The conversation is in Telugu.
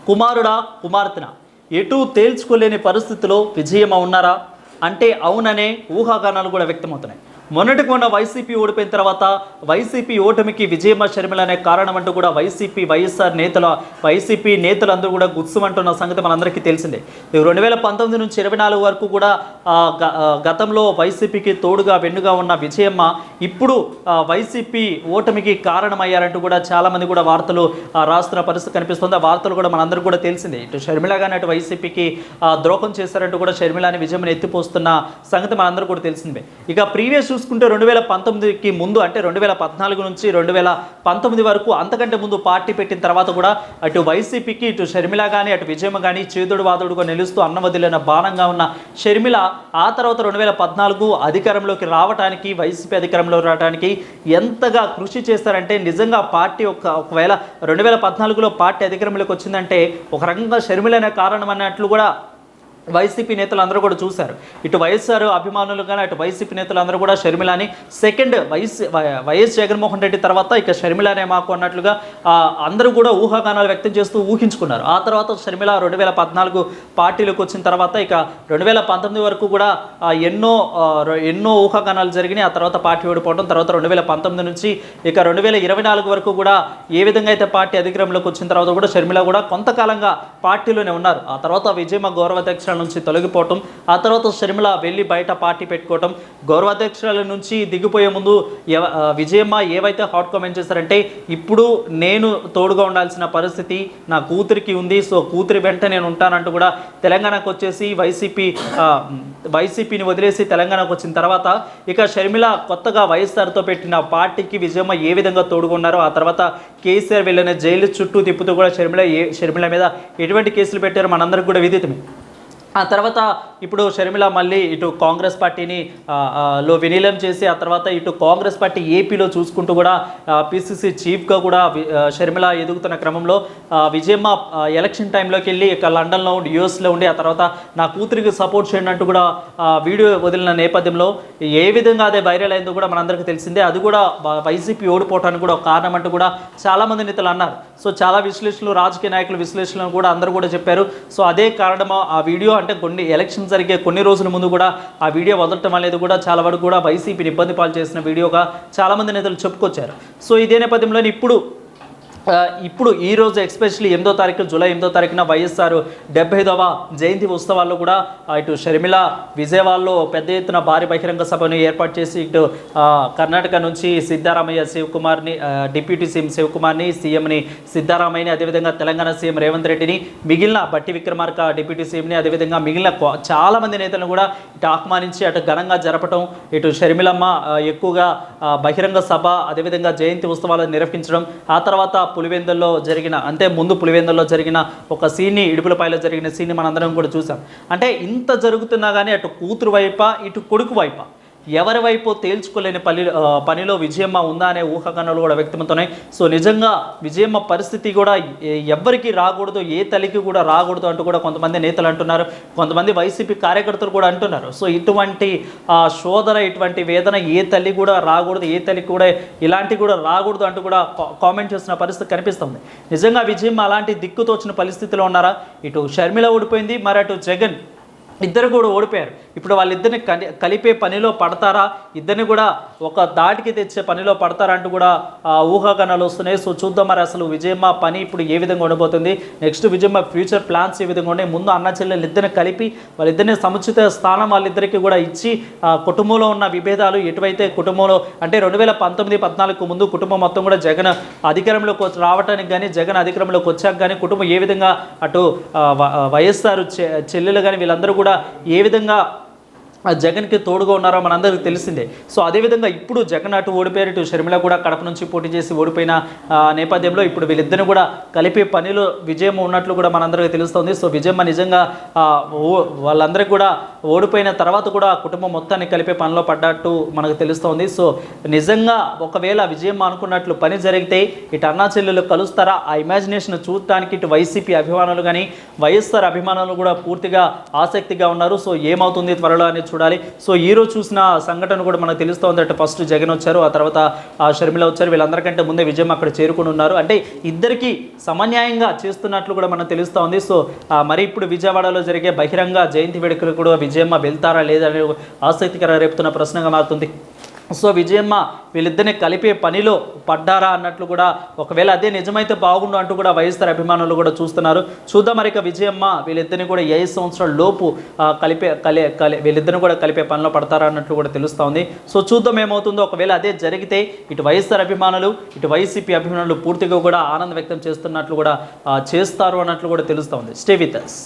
కుమారుడా కుమార్తెన ఎటు తేల్చుకోలేని పరిస్థితిలో విజయమ్మ ఉన్నారా అంటే అవుననే ఊహాగానాలు కూడా వ్యక్తమవుతున్నాయి. మొన్నటికి మొన్న వైసీపీ ఓడిపోయిన తర్వాత వైసీపీ ఓటమికి విజయమ్మ షర్మిల అనే కారణం అంటూ కూడా వైసీపీ నేతలందరూ కూడా గుత్సమంటున్న సంగతి మనందరికీ తెలిసిందే. 2019 నుంచి 24 వరకు కూడా గతంలో వైసీపీకి తోడుగా వెన్నుగా ఉన్న విజయమ్మ ఇప్పుడు వైసీపీ ఓటమికి కారణమయ్యారంటూ కూడా చాలామంది కూడా వార్తలు రాస్తున్న పరిస్థితి కనిపిస్తుంది. ఆ వార్తలు కూడా మనందరికీ కూడా తెలిసిందే. ఇటు షర్మిల కానీ అటు వైసీపీకి ద్రోహం చేశారంటూ కూడా షర్మిలని విజయమ్మని ఎత్తిపోస్తున్న సంగతి మనందరూ కూడా తెలిసిందే. ఇక ప్రీవియస్ చూసుకుంటే 2019కి ముందు అంటే 2014 నుంచి 2019 వరకు అంతకంటే ముందు పార్టీ పెట్టిన తర్వాత కూడా అటు వైసీపీకి ఇటు షర్మిల కానీ అటు విజయమ్మ కానీ చేదుడు వాదుడుగా నిలుస్తూ అన్నవదిలిన బాణంగా ఉన్న షర్మిల ఆ తర్వాత 2014 అధికారంలోకి రావడానికి వైసీపీ అధికారంలో రావడానికి ఎంతగా కృషి చేస్తారంటే నిజంగా పార్టీ ఒకవేళ 2014లో పార్టీ అధికారంలోకి వచ్చిందంటే ఒక రకంగా షర్మిలనే కారణం అన్నట్లు కూడా వైసీపీ నేతలు అందరూ కూడా చూశారు. ఇటు వైఎస్ఆర్ అభిమానులు కానీ అటు వైసీపీ నేతలు అందరూ కూడా షర్మిలని సెకండ్ వైఎస్ జగన్మోహన్ రెడ్డి తర్వాత ఇక షర్మిలనే మాకు అన్నట్లుగా అందరూ కూడా ఊహాగానాలు వ్యక్తం చేస్తూ ఊహించుకున్నారు. ఆ తర్వాత షర్మిల 2014 పార్టీలోకి వచ్చిన తర్వాత ఇక 2019 వరకు కూడా ఎన్నో ఊహాగానాలు జరిగినాయి. ఆ తర్వాత పార్టీ ఓడిపోవడం, తర్వాత 2019 నుంచి ఇక 2024 వరకు కూడా ఏ విధంగా అయితే పార్టీ అధికారంలోకి వచ్చిన తర్వాత కూడా షర్మిల కూడా కొంతకాలంగా పార్టీలోనే ఉన్నారు. ఆ తర్వాత విజయమ్మ గౌరవాధ్యక్షురాలు నుంచి తొలగిపోవటం, ఆ తర్వాత షర్మిల వెళ్ళి బయట పార్టీ పెట్టుకోవటం, గౌరవాధ్యక్షురాల నుంచి దిగిపోయే ముందు విజయమ్మ ఏవైతే హాట్ కామెంట్ చేశారంటే ఇప్పుడు నేను తోడుగా ఉండాల్సిన పరిస్థితి నా కూతురికి ఉంది, సో కూతురి వెంట నేను ఉంటానంటూ కూడా తెలంగాణకు వచ్చేసి వైసీపీని వదిలేసి తెలంగాణకు వచ్చిన తర్వాత ఇక షర్మిల కొత్తగా వైఎస్ఆర్తో పెట్టిన పార్టీకి విజయమ్మ ఏ విధంగా తోడుకున్నారో, ఆ తర్వాత కేసీఆర్ వెళ్ళిన జైలు చుట్టూ తిప్పుతూ కూడా షర్మిల మీద ఎటువంటి కేసులు పెట్టారో మనందరికీ కూడా విదితమే. ఆ తర్వాత ఇప్పుడు షర్మిల మళ్ళీ ఇటు కాంగ్రెస్ పార్టీని విలీనం చేసి ఆ తర్వాత ఇటు కాంగ్రెస్ పార్టీ ఏపీలో చూసుకుంటూ కూడా పిసిసి చీఫ్గా కూడా షర్మిల ఎదుగుతున్న క్రమంలో విజయమ్మ ఎలక్షన్ టైంలోకి వెళ్ళి ఇక లండన్లో ఉండి యూఎస్లో ఉండి ఆ తర్వాత నా కూతురికి సపోర్ట్ చేయండి అంటూ కూడా వీడియో వదిలిన నేపథ్యంలో ఏ విధంగా అదే వైరల్ అయిందో కూడా మనందరికీ తెలిసిందే. అది కూడా వైసీపీ ఓడిపోవటానికి కూడా ఒక కారణం అంటూ కూడా చాలామంది నేతలు అన్నారు. సో చాలా విశ్లేషణలు, రాజకీయ నాయకుల విశ్లేషణలు కూడా అందరూ కూడా చెప్పారు. సో అదే కారణమా ఆ వీడియో అంటే కొన్ని ఎలక్షన్ జరిగే కొన్ని రోజుల ముందు కూడా ఆ వీడియో వదలటం అనేది కూడా చాలా వరకు కూడా వైసీపీని ఇబ్బంది పాలు చేసిన వీడియోగా చాలామంది నేతలు చెప్పుకొచ్చారు. సో ఇదే నేపథ్యంలో ఇప్పుడు ఈరోజు ఎస్పెషల్లీ జూలై 8వ తారీఖున వైఎస్ఆర్ 75వ జయంతి ఉత్సవాల్లో కూడా ఇటు షర్మిల విజయవాడలో పెద్ద ఎత్తున భారీ బహిరంగ సభను ఏర్పాటు చేసి ఇటు కర్ణాటక నుంచి సిద్ధారామయ్య శివకుమార్ని, డిప్యూటీ సీఎం శివకుమార్ని, సీఎంని సిద్ధారామయ్యని, అదేవిధంగా తెలంగాణ సీఎం రేవంత్ రెడ్డిని, మిగిలిన బట్టి విక్రమార్క డిప్యూటీ సీఎంని, అదేవిధంగా మిగిలిన చాలామంది నేతలను కూడా ఇటు ఆహ్వానించి అటు ఘనంగా జరపడం, ఇటు షర్మిలమ్మ ఎక్కువగా బహిరంగ సభ అదేవిధంగా జయంతి ఉత్సవాలను నిర్వహించడం, ఆ తర్వాత పులివెందుల్లో జరిగిన ఒక సీన్ని, ఇడుపులపాయలో జరిగిన సీన్ని మనందరం కూడా చూసాం. అంటే ఇంత జరుగుతున్నా కానీ అటు కూతురు వైపా ఇటు కొడుకు వైపా ఎవరి వైపు తేల్చుకోలేని పనిలో విజయమ్మ ఉందా అనే ఊహాగానాలు కూడా వ్యక్తమవుతున్నాయి. సో నిజంగా విజయమ్మ పరిస్థితి కూడా ఎవ్వరికి రాకూడదు, ఏ తల్లికి కూడా రాకూడదు అంటూ కూడా కొంతమంది నేతలు అంటున్నారు, కొంతమంది వైసీపీ కార్యకర్తలు కూడా అంటున్నారు. సో ఇటువంటి శోధన, ఇటువంటి వేదన ఏ తల్లి కూడా రాకూడదు, ఏ తల్లికి కూడా ఇలాంటివి కూడా రాకూడదు అంటూ కూడా కామెంట్ చేస్తున్న పరిస్థితి కనిపిస్తుంది. నిజంగా విజయమ్మ అలాంటి దిక్కుతోచిన పరిస్థితిలో ఉన్నారా? ఇటు షర్మిల ఓడిపోయింది, మరి అటు జగన్ ఇద్దరు కూడా ఓడిపోయారు. ఇప్పుడు వాళ్ళిద్దరిని కలిపే పనిలో పడతారా, ఇద్దరిని కూడా ఒక దాటికి తెచ్చే పనిలో పడతారా అంటూ కూడా ఊహాగానాలు వస్తున్నాయి. సో చూద్దాం మరి అసలు విజయమ్మ పని ఇప్పుడు ఏ విధంగా ఉండబోతుంది, నెక్స్ట్ విజయమ్మ ఫ్యూచర్ ప్లాన్స్ ఏ విధంగా ఉన్నాయి, ముందు అన్న చెల్లెలు ఇద్దరిని కలిపి వాళ్ళిద్దరిని సముచిత స్థానం వాళ్ళిద్దరికి కూడా ఇచ్చి కుటుంబంలో ఉన్న విభేదాలు ఎటువైతే కుటుంబంలో అంటే 2019-14 ముందు కుటుంబం మొత్తం కూడా జగన్ అధికారంలోకి రావడానికి కానీ జగన్ అధికారంలోకి వచ్చాక కానీ కుటుంబం ఏ విధంగా అటు వైఎస్ఆర్ చెల్లెలు కానీ వీళ్ళందరూ కూడా ఏ విధంగా జగన్కి తోడుగా ఉన్నారో మనందరికీ తెలిసిందే. సో అదేవిధంగా ఇప్పుడు జగన్ అటు ఓడిపోయారు, ఇటు షర్మిల కూడా కడప నుంచి పోటీ చేసి ఓడిపోయిన నేపథ్యంలో ఇప్పుడు వీళ్ళిద్దరిని కూడా కలిపే పనిలో విజయమ్మ ఉన్నట్లు కూడా మనందరికీ తెలుస్తుంది. సో విజయమ్మ నిజంగా వాళ్ళందరికీ కూడా ఓడిపోయిన తర్వాత కూడా కుటుంబం మొత్తాన్ని కలిపే పనిలో పడ్డట్టు మనకు తెలుస్తోంది. సో నిజంగా ఒకవేళ విజయమ్మ అనుకున్నట్లు పని జరిగితే ఇటు అన్నా చెల్లెలు కలుస్తారా, ఆ ఇమాజినేషన్ చూడటానికి ఇటు వైసీపీ అభిమానులు కానీ వైఎస్ఆర్ అభిమానులు కూడా పూర్తిగా ఆసక్తిగా ఉన్నారు. సో ఏమవుతుంది త్వరలో అని చూడాలి. సో ఈరోజు చూసిన సంఘటన కూడా మనకు తెలుస్తోంది అంటే ఫస్ట్ జగన్ వచ్చారు, ఆ తర్వాత షర్మిల వచ్చారు. వీళ్ళందరికంటే ముందే విజయమ్మ అక్కడ చేరుకుని ఉన్నారు. అంటే ఇద్దరికి సమన్యాయంగా చేస్తున్నట్లు కూడా మనకు తెలుస్తూ ఉంది. సో మరి ఇప్పుడు విజయవాడలో జరిగే బహిరంగ జయంతి వేడుకలు కూడా విజయమ్మ వెళ్తారా లేదా అనే ఆసక్తికర రేపుతున్న ప్రశ్నగా మారుతుంది. సో విజయమ్మ వీళ్ళిద్దరిని కలిపే పనిలో పడ్డారా అన్నట్లు కూడా, ఒకవేళ అదే నిజమైతే బాగుండు అంటూ కూడా వైఎస్ఆర్ అభిమానులు కూడా చూస్తున్నారు. చూద్దాం మరి ఇక విజయమ్మ వీళ్ళిద్దరిని కూడా 5 సంవత్సరాల లోపు వీళ్ళిద్దరిని కూడా కలిపే పనిలో పడతారా అన్నట్లు కూడా తెలుస్తూ ఉంది. సో చూద్దాం ఏమవుతుందో. ఒకవేళ అదే జరిగితే ఇటు వైఎస్ఆర్ అభిమానులు ఇటు వైసీపీ అభిమానులు పూర్తిగా కూడా ఆనందం వ్యక్తం చేస్తున్నట్లు కూడా చేస్తారు అన్నట్లు కూడా తెలుస్తూ ఉంది. Stay with us.